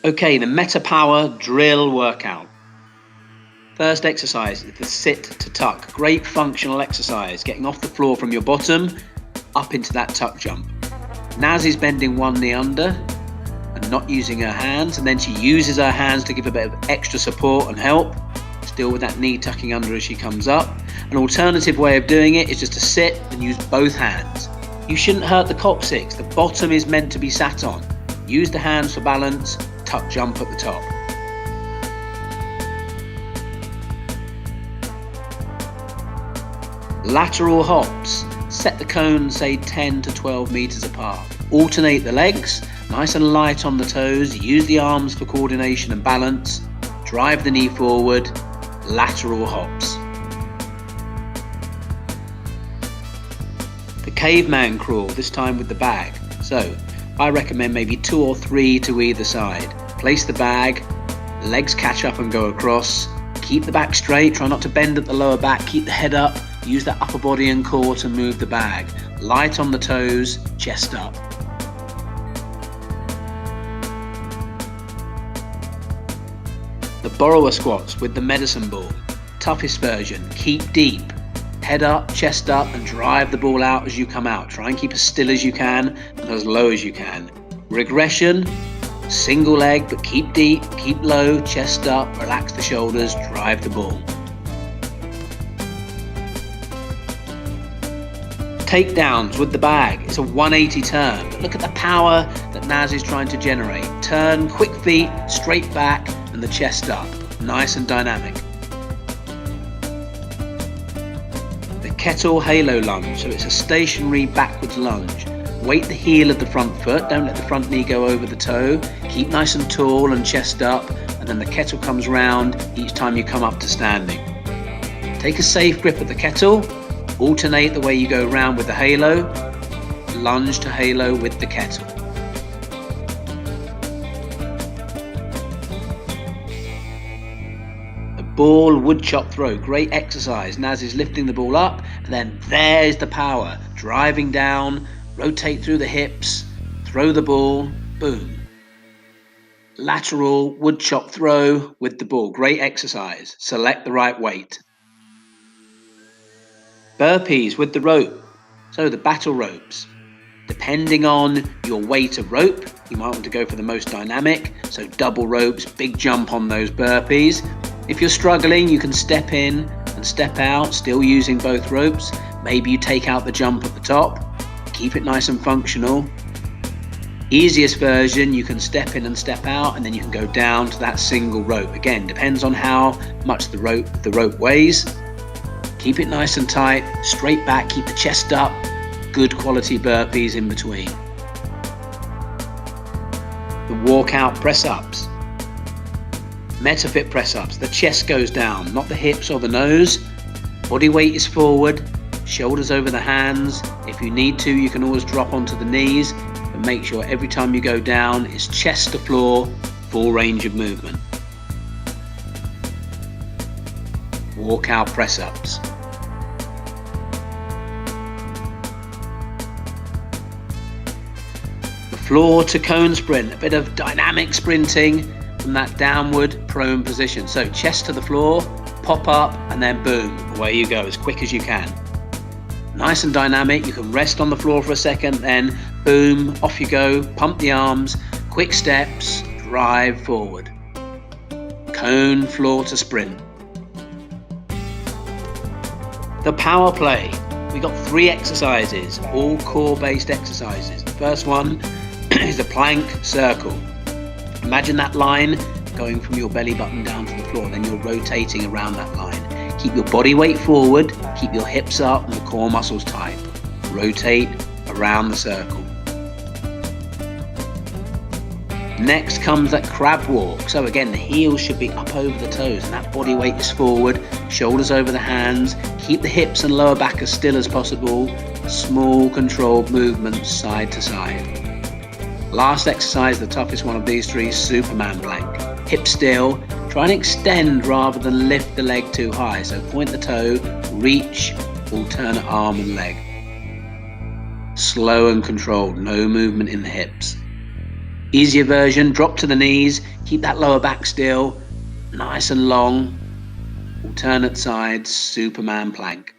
Okay, the MetaPWR Drill workout. First exercise is the sit to tuck. Great functional exercise, getting off the floor from your bottom up into that tuck jump. Naz is bending one knee under and not using her hands, and then she uses her hands to give a bit of extra support and help, still with that knee tucking under as she comes up. An alternative way of doing it is just to sit and use both hands. You shouldn't hurt the coccyx. The bottom is meant to be sat on. Use the hands for balance, tuck jump at the top. Lateral hops. Set the cones, say 10 to 12 meters apart. Alternate the legs, nice and light on the toes. Use the arms for coordination and balance. Drive the knee forward. Lateral hops. The caveman crawl, this time with the bag. So, I recommend maybe 2 or 3 to either side. Place the bag, legs catch up and go across. Keep the back straight, try not to bend at the lower back, keep the head up. Use that upper body and core to move the bag. Light on the toes, chest up. The borrower squats with the medicine ball. Toughest version, keep deep. Head up, chest up, and drive the ball out as you come out. Try and keep as still as you can and as low as you can. Regression, single leg, but keep deep, keep low, chest up, relax the shoulders, drive the ball. Takedowns with the bag. It's a 180 turn, but look at the power that Naz is trying to generate. Turn, quick feet, straight back, and the chest up. Nice and dynamic. The kettle halo lunge, so it's a stationary backwards lunge. Weight the heel of the front foot, don't let the front knee go over the toe. Keep nice and tall and chest up, and then the kettle comes round each time you come up to standing. Take a safe grip at the kettle. Alternate the way you go round with the halo, lunge to halo with the kettle. The ball wood chop throw, great exercise. Naz is lifting the ball up, and then there's the power. Driving down, rotate through the hips, throw the ball, boom. Lateral wood chop throw with the ball, great exercise. Select the right weight. Burpees with the rope, so the battle ropes. Depending on your weight of rope, you might want to go for the most dynamic, so double ropes, big jump on those burpees. If you're struggling, you can step in and step out, still using both ropes. Maybe you take out the jump at the top, keep it nice and functional. Easiest version, you can step in and step out, and then you can go down to that single rope. Again, depends on how much the rope weighs. Keep it nice and tight, straight back, keep the chest up, good quality burpees in between. The walkout press-ups. MetaFit press-ups, the chest goes down, not the hips or the nose. Body weight is forward, shoulders over the hands. If you need to, you can always drop onto the knees, but make sure every time you go down, it's chest to floor, full range of movement. Walkout press-ups. The floor to cone sprint, a bit of dynamic sprinting from that downward prone position. So chest to the floor, pop up, and then boom, away you go as quick as you can. Nice and dynamic, you can rest on the floor for a second, then boom, off you go, pump the arms, quick steps, drive forward. Cone floor to sprint. The power play. We got 3 exercises, all core-based exercises. The first one is the plank circle. Imagine that line going from your belly button down to the floor, then you're rotating around that line. Keep your body weight forward, keep your hips up and the core muscles tight. Rotate around the circle. Next comes that crab walk. So again, the heels should be up over the toes and that body weight is forward, shoulders over the hands. Keep the hips and lower back as still as possible. Small controlled movements side to side. Last exercise, the toughest one of these 3, Superman plank. Hip still, try and extend rather than lift the leg too high. So point the toe, reach, alternate arm and leg. Slow and controlled, no movement in the hips. Easier version, drop to the knees, keep that lower back still, nice and long, alternate sides, Superman plank.